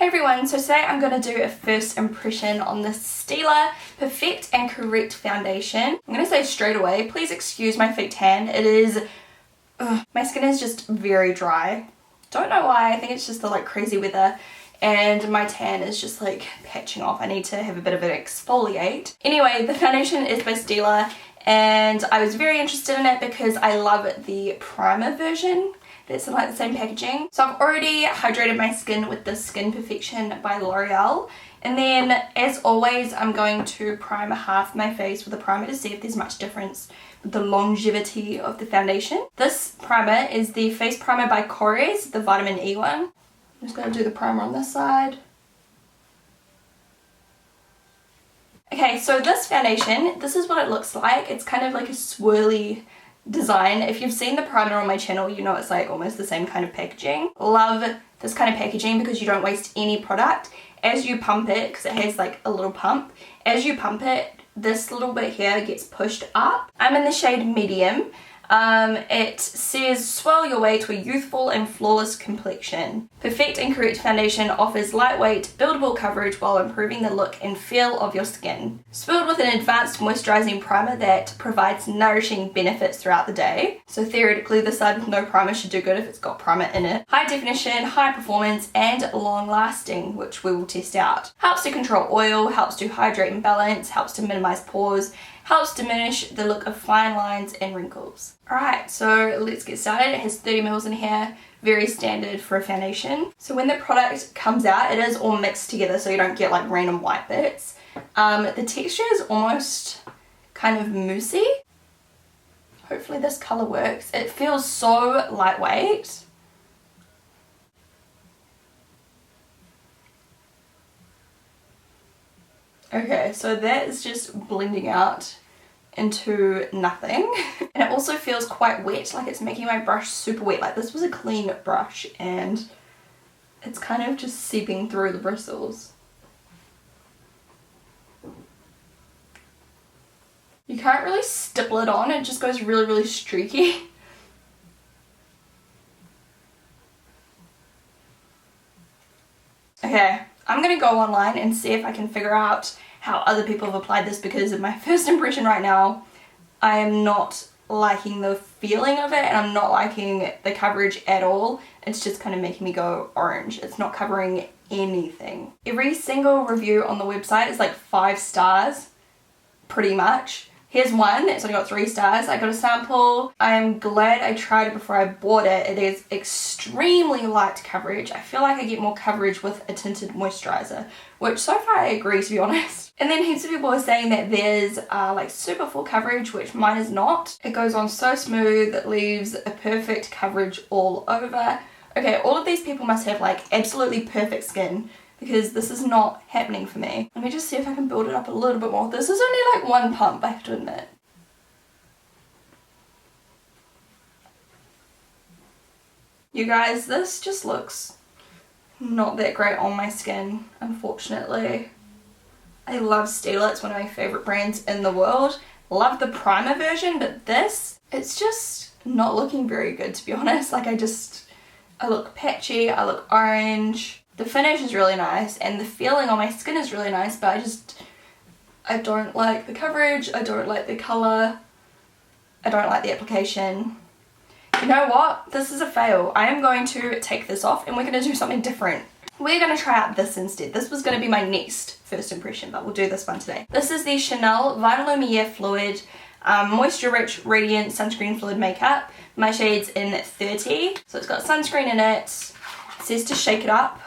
everyone, so today I'm going to do a first impression on the Stila Perfect and Correct Foundation. I'm going to say straight away, please excuse my fake tan. It is, my skin is just very dry. Don't know why, I think it's just the like crazy weather and my tan is just like patching off. I need to have a bit of an exfoliate. Anyway, the foundation is by Stila and I was very interested in it because I love the primer version. That's in like the same packaging. So I've already hydrated my skin with the Skin Perfection by Loreal. And then as always, I'm going to prime half my face with a primer to see if there's much difference with the longevity of the foundation. This primer is the face primer by Korres, the vitamin E one. I'm just going to do the primer on this side. Okay, so this foundation, this is what it looks like. It's kind of like a swirly design. If you've seen the primer on my channel, you know it's like almost the same kind of packaging. Love this kind of packaging because you don't waste any product. As you pump it, because it has like a little pump, as you pump it, this little bit here gets pushed up. I'm in the shade medium. It says swirl your way to a youthful and flawless complexion. Perfect and Correct Foundation offers lightweight, buildable coverage while improving the look and feel of your skin. Swirled with an advanced moisturizing primer that provides nourishing benefits throughout the day. So theoretically the side with no primer should do good if it's got primer in it. High definition, high performance and long lasting, which we will test out. Helps to control oil, helps to hydrate and balance, helps to minimize pores, helps diminish the look of fine lines and wrinkles. Alright, so let's get started. It has 30 ml in here, very standard for a foundation. So when the product comes out, it is all mixed together so you don't get like random white bits. The texture is almost kind of moussey. Hopefully this colour works. It feels so lightweight. Okay, so that is just blending out into nothing. And it also feels quite wet, like it's making my brush super wet. Like this was a clean brush and it's kind of just seeping through the bristles. You can't really stipple it on, it just goes really, really streaky. Okay, I'm gonna go online and see if I can figure out how other people have applied this because of my first impression right now. I am not liking the feeling of it and I'm not liking the coverage at all. It's just kind of making me go orange. It's not covering anything. Every single review on the website is like 5 stars, pretty much. Here's one, it's only got 3 stars. I got a sample. I'm glad I tried it before I bought it. It is extremely light coverage. I feel like I get more coverage with a tinted moisturizer, which so far I agree, to be honest. And then heaps of people are saying that there's like super full coverage, which mine is not. It goes on so smooth, it leaves a perfect coverage all over. Okay, all of these people must have like absolutely perfect skin, because this is not happening for me. Let me just see if I can build it up a little bit more. This is only like one pump, I have to admit. You guys, this just looks not that great on my skin, unfortunately. I love Stila, it's one of my favourite brands in the world. Love the primer version, but this, it's just not looking very good, to be honest. Like I look patchy, I look orange. The finish is really nice and the feeling on my skin is really nice, but I don't like the coverage, I don't like the colour, I don't like the application. You know what? This is a fail. I am going to take this off and we're going to do something different. We're going to try out this instead. This was going to be my next first impression, but we'll do this one today. This is the Chanel Vitalumiere Fluid Moisture Rich Radiant Sunscreen Fluid Makeup. My shade's in 30, so it's got sunscreen in it. It says to shake it up.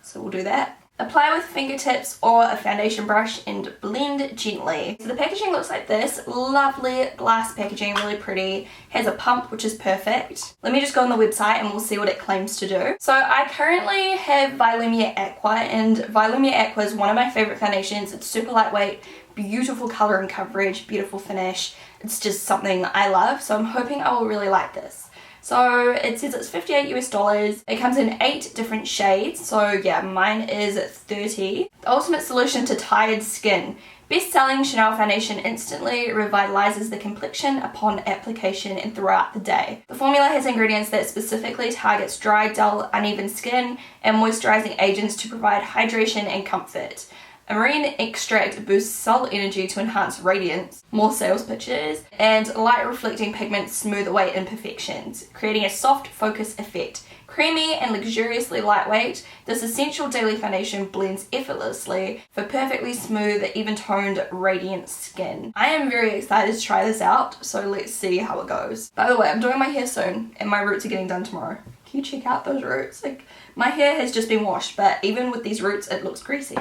So we'll do that. Apply with fingertips or a foundation brush and blend gently. So the packaging looks like this. Lovely glass packaging, really pretty. Has a pump, which is perfect. Let me just go on the website and we'll see what it claims to do. So I currently have Vitalumiere Aqua, and Vitalumiere Aqua is one of my favorite foundations. It's super lightweight, beautiful color and coverage, beautiful finish. It's just something I love, so I'm hoping I will really like this. So it says it's 58 US dollars. It comes in 8 different shades. So yeah, mine is 30. The ultimate solution to tired skin. Best-selling Chanel foundation instantly revitalizes the complexion upon application and throughout the day. The formula has ingredients that specifically targets dry, dull, uneven skin and moisturizing agents to provide hydration and comfort. A marine extract boosts cell energy to enhance radiance, more sales pitches, and light reflecting pigments smooth away imperfections, creating a soft focus effect. Creamy and luxuriously lightweight, this essential daily foundation blends effortlessly for perfectly smooth, even-toned, radiant skin. I am very excited to try this out, so let's see how it goes. By the way, I'm doing my hair soon, and my roots are getting done tomorrow. Can you check out those roots? Like, my hair has just been washed, but even with these roots, it looks greasy.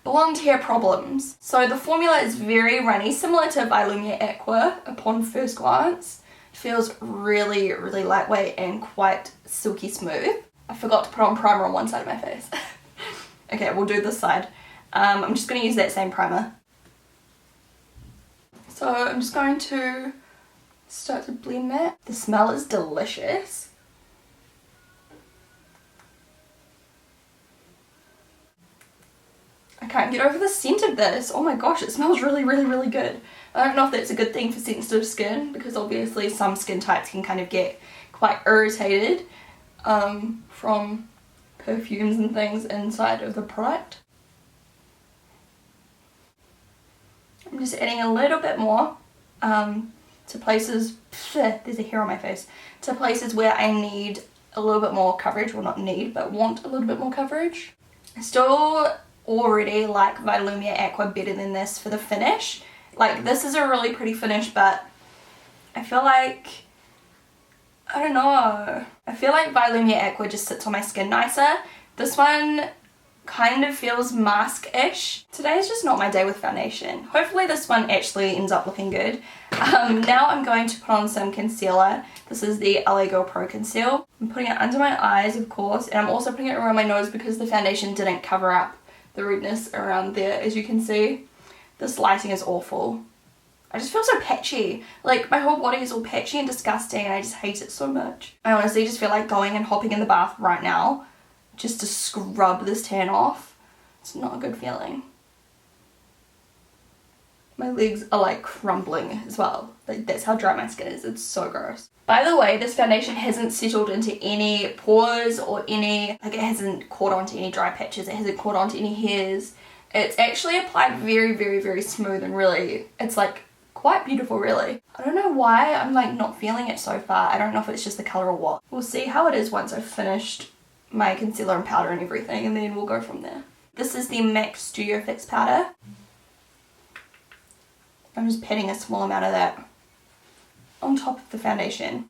Blonde hair problems. So the formula is very runny, similar to Vitalumiere Aqua upon first glance. Feels really, really lightweight and quite silky smooth. I forgot to put on primer on one side of my face. Okay, we'll do this side. I'm just going to use that same primer. So I'm just going to start to blend that. The smell is delicious. I can't get over the scent of this. Oh my gosh, it smells really, really, really good. I don't know if that's a good thing for sensitive skin, because obviously some skin types can kind of get quite irritated from perfumes and things inside of the product. I'm just adding a little bit more to places, there's a hair on my face, to places where I need a little bit more coverage, well not need, but want a little bit more coverage. I still already like Vitalumiere Aqua better than this for the finish. Like, this is a really pretty finish, but I feel like, I don't know, I feel like Vitalumiere Aqua just sits on my skin nicer. This one kind of feels mask-ish. Today is just not my day with foundation. Hopefully this one actually ends up looking good. Now I'm going to put on some concealer. This is the LA Girl Pro Conceal. I'm putting it under my eyes, of course, and I'm also putting it around my nose because the foundation didn't cover up the redness around there, as you can see. This lighting is awful. I just feel so patchy. Like, my whole body is all patchy and disgusting and I just hate it so much. I honestly just feel like going and hopping in the bath right now just to scrub this tan off. It's not a good feeling. My legs are like crumbling as well. Like, that's how dry my skin is. It's so gross. By the way, this foundation hasn't settled into any pores or any, like, it hasn't caught onto any dry patches. It hasn't caught onto any hairs. It's actually applied very, very, very smooth and really, it's like quite beautiful really. I don't know why I'm like not feeling it so far. I don't know if it's just the colour or what. We'll see how it is once I've finished my concealer and powder and everything, and then we'll go from there. This is the MAC Studio Fix powder. I'm just patting a small amount of that on top of the foundation.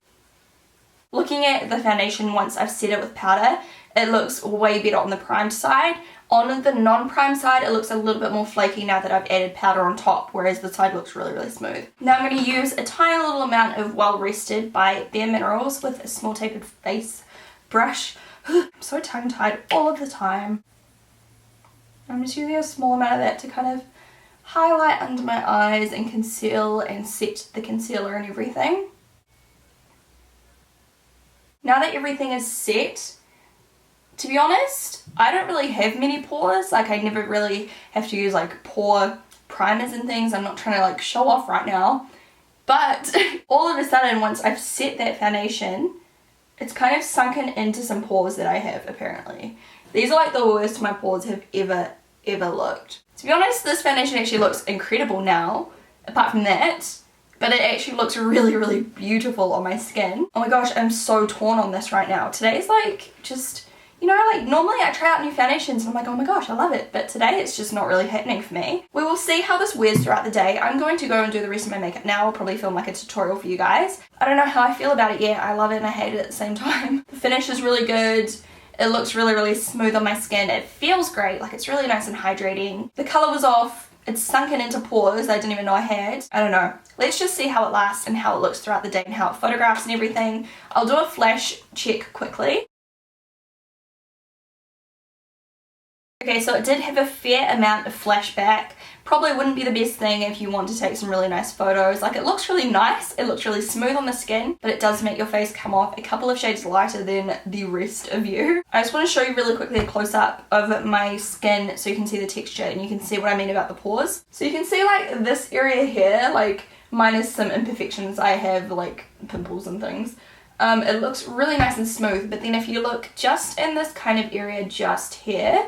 Looking at the foundation once I've set it with powder, it looks way better on the primed side. On the non-primed side, it looks a little bit more flaky now that I've added powder on top, whereas the side looks really, really smooth. Now I'm going to use a tiny little amount of Well Rested by Bare Minerals with a small tapered face brush. I'm so tongue-tied all of the time. I'm just using a small amount of that to kind of highlight under my eyes and conceal and set the concealer and everything. Now that everything is set, to be honest, I don't really have many pores. Like, I never really have to use like pore primers and things. I'm not trying to like show off right now. But all of a sudden, once I've set that foundation, it's kind of sunken into some pores that I have apparently. These are like the worst my pores have ever looked. To be honest, this foundation actually looks incredible now, apart from that. But it actually looks really, really beautiful on my skin. Oh my gosh, I'm so torn on this right now. Today's like just, you know, like normally I try out new foundations and I'm like, oh my gosh, I love it. But today it's just not really happening for me. We will see how this wears throughout the day. I'm going to go and do the rest of my makeup now. I'll probably film like a tutorial for you guys. I don't know how I feel about it yet. I love it and I hate it at the same time. The finish is really good. It looks really, really smooth on my skin. It feels great. Like, it's really nice and hydrating. The colour was off. It's sunken into pores I didn't even know I had. I don't know. Let's just see how it lasts and how it looks throughout the day and how it photographs and everything. I'll do a flash check quickly. Okay, so it did have a fair amount of flashback Probably wouldn't be the best thing if you want to take some really nice photos. Like, it looks really nice, it looks really smooth on the skin, but it does make your face come off a couple of shades lighter than the rest of you. I just want to show you really quickly a close-up of my skin so you can see the texture and you can see what I mean about the pores. So you can see like this area here, like minus some imperfections, I have like pimples and things. It looks really nice and smooth, but then if you look just in this kind of area just here,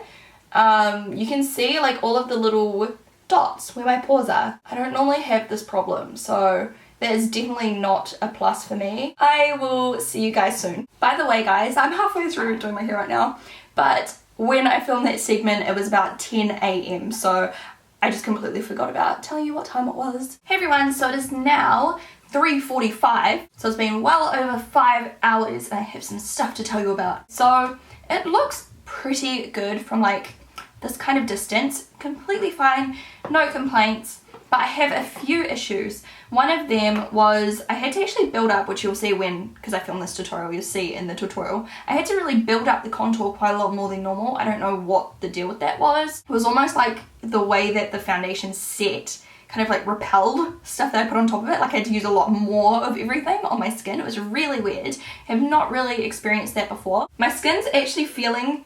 you can see like all of the little dots where my pores are. I don't normally have this problem, so that is definitely not a plus for me. I will see you guys soon. By the way guys, I'm halfway through doing my hair right now, but when I filmed that segment it was about 10 AM, so I just completely forgot about telling you what time it was. Hey everyone, so it is now 3:45, so it's been well over 5 hours and I have some stuff to tell you about. So it looks pretty good from like this kind of distance, completely fine, no complaints, but I have a few issues. One of them was I had to actually build up, which you'll see because I filmed this tutorial, you'll see in the tutorial, I had to really build up the contour quite a lot more than normal. I don't know what the deal with that was. It was almost like the way that the foundation set kind of like repelled stuff that I put on top of it. Like I had to use a lot more of everything on my skin. It was really weird. I have not really experienced that before. My skin's actually feeling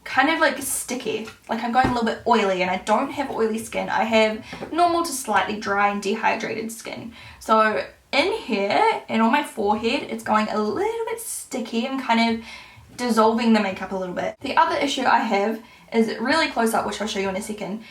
kind of like sticky, like I'm going a little bit oily, and I don't have oily skin. I have normal to slightly dry and dehydrated skin. So in here and on my forehead it's going a little bit sticky and kind of dissolving the makeup a little bit. The other issue I have is really close up, which I'll show you in a second.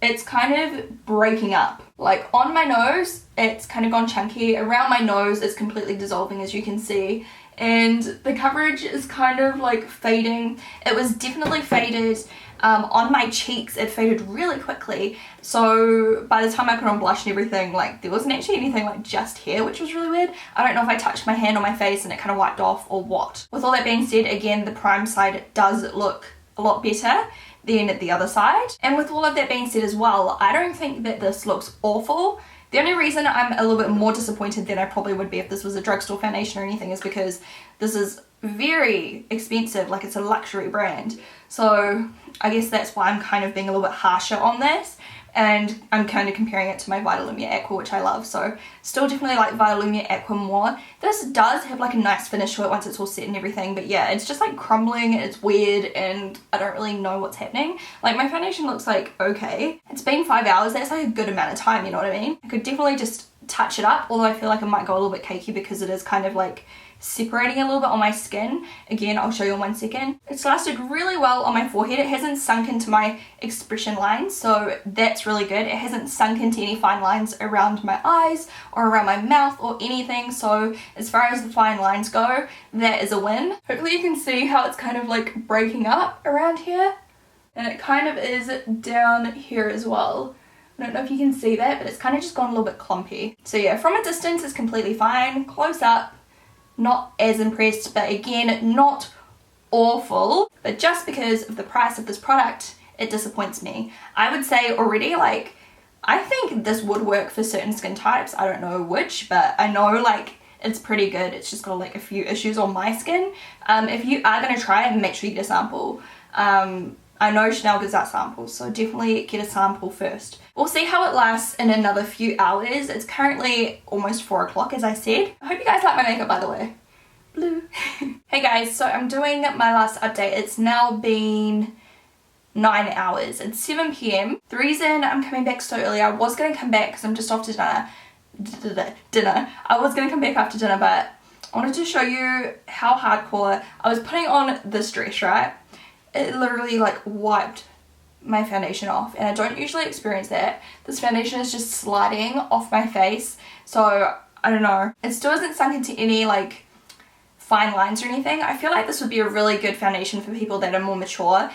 It's kind of breaking up. Like on my nose it's kind of gone chunky, around my nose it's completely dissolving as you can see, and the coverage is kind of like fading. It was definitely faded on my cheeks. It faded really quickly, so by the time I put on blush and everything, like there wasn't actually anything like just here, which was really weird. I don't know if I touched my hand on my face and it kind of wiped off or what. With all that being said, again, the prime side does look a lot better than the other side, and with all of that being said as well, I don't think that this looks awful. The only reason I'm a little bit more disappointed than I probably would be if this was a drugstore foundation or anything is because this is very expensive, like it's a luxury brand. So I guess that's why I'm kind of being a little bit harsher on this, and I'm kind of comparing it to my Vitalumiere Aqua, which I love. So still definitely like Vitalumiere Aqua more. This does have like a nice finish to it once it's all set and everything, but yeah, it's just like crumbling, it's weird, and I don't really know what's happening. Like my foundation looks like okay. It's been 5 hours, that's like a good amount of time, you know what I mean? I could definitely just touch it up, although I feel like it might go a little bit cakey because it is kind of like separating a little bit on my skin. Again, I'll show you in 1 second. It's lasted really well on my forehead. It hasn't sunk into my expression lines, so that's really good. It hasn't sunk into any fine lines around my eyes or around my mouth or anything, so as far as the fine lines go, that is a win. Hopefully you can see how it's kind of like breaking up around here, and it kind of is down here as well. I don't know if you can see that, but it's kind of just gone a little bit clumpy. So yeah, from a distance it's completely fine. Close up, not as impressed, but again, not awful. But just because of the price of this product, it disappoints me. I would say already, like, I think this would work for certain skin types. I don't know which, but I know like it's pretty good. It's just got like a few issues on my skin. If you are going to try it, make sure you get a sample. I know Chanel gives out samples, so definitely get a sample first. We'll see how it lasts in another few hours. It's currently almost 4 o'clock, as I said. I hope you guys like my makeup, by the way. Blue. Hey guys, so I'm doing my last update. It's now been 9 hours. It's 7 PM. The reason I'm coming back so early, I was going to come back because I'm just off to dinner. I was going to come back after dinner, but I wanted to show you how hardcore I was putting on this dress, right? It literally like wiped my foundation off, and I don't usually experience that. This foundation is just sliding off my face, so I don't know. It still hasn't sunk into any like fine lines or anything. I feel like this would be a really good foundation for people that are more mature,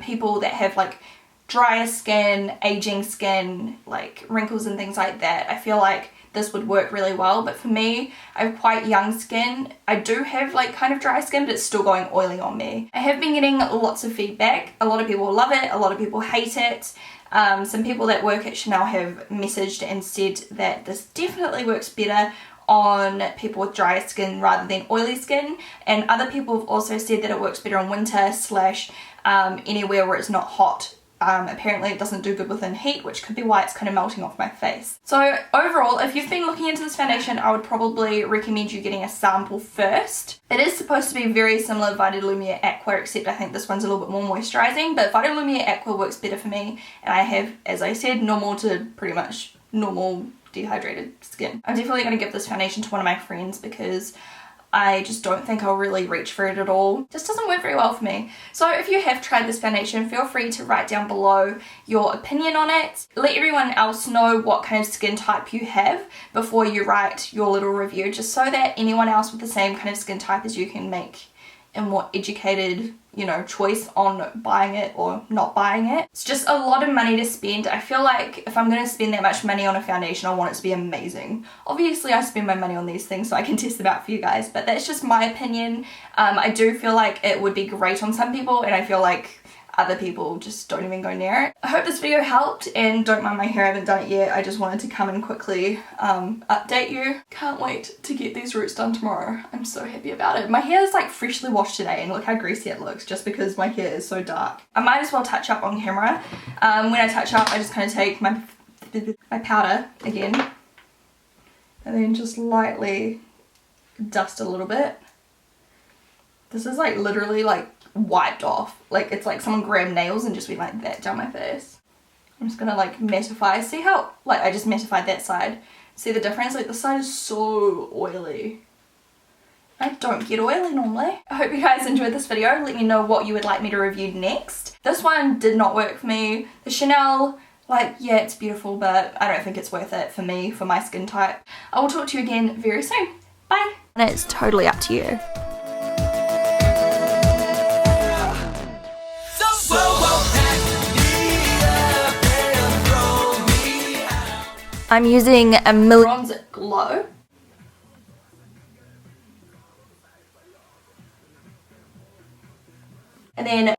people that have like drier skin, aging skin, like wrinkles and things like that. I feel like this would work really well, but for me, I have quite young skin. I do have like kind of dry skin, but it's still going oily on me. I have been getting lots of feedback. A lot of people love it, a lot of people hate it. Some people that work at Chanel have messaged and said that this definitely works better on people with dry skin rather than oily skin, and other people have also said that it works better in winter / anywhere where it's not hot apparently it doesn't do good within heat, which could be why it's kind of melting off my face. So overall, if you've been looking into this foundation, I would probably recommend you getting a sample first. It is supposed to be very similar to Vitalumiere Aqua, except I think this one's a little bit more moisturizing, but Vitalumiere Aqua works better for me, and I have, as I said, normal to pretty much normal dehydrated skin. I'm definitely going to give this foundation to one of my friends because I just don't think I'll really reach for it at all. Just doesn't work very well for me. So if you have tried this foundation, feel free to write down below your opinion on it. Let everyone else know what kind of skin type you have before you write your little review, just so that anyone else with the same kind of skin type as you can make a more educated, you know, choice on buying it or not buying it. It's just a lot of money to spend. I feel like if I'm going to spend that much money on a foundation, I want it to be amazing. Obviously I spend my money on these things so I can test them out for you guys, but that's just my opinion. I do feel like it would be great on some people, and I feel like other people just don't even go near it. I hope this video helped, and don't mind my hair, I haven't done it yet. I just wanted to come and quickly update you. Can't wait to get these roots done tomorrow. I'm so happy about it. My hair is like freshly washed today, and look how greasy it looks just because my hair is so dark. I might as well touch up on camera. When I touch up, I just kind of take my powder again and then just lightly dust a little bit. This is like literally like wiped off. Like it's like someone grabbed nails and just went like that down my face. I'm just gonna like mattify. See how like I just mattified that side? See the difference? Like this side is so oily. I don't get oily normally. I hope you guys enjoyed this video. Let me know what you would like me to review next. This one did not work for me. The Chanel, like, yeah, it's beautiful, but I don't think it's worth it for me, for my skin type. I will talk to you again very soon. Bye. And it's totally up to you. I'm using a Bronze Glow. And then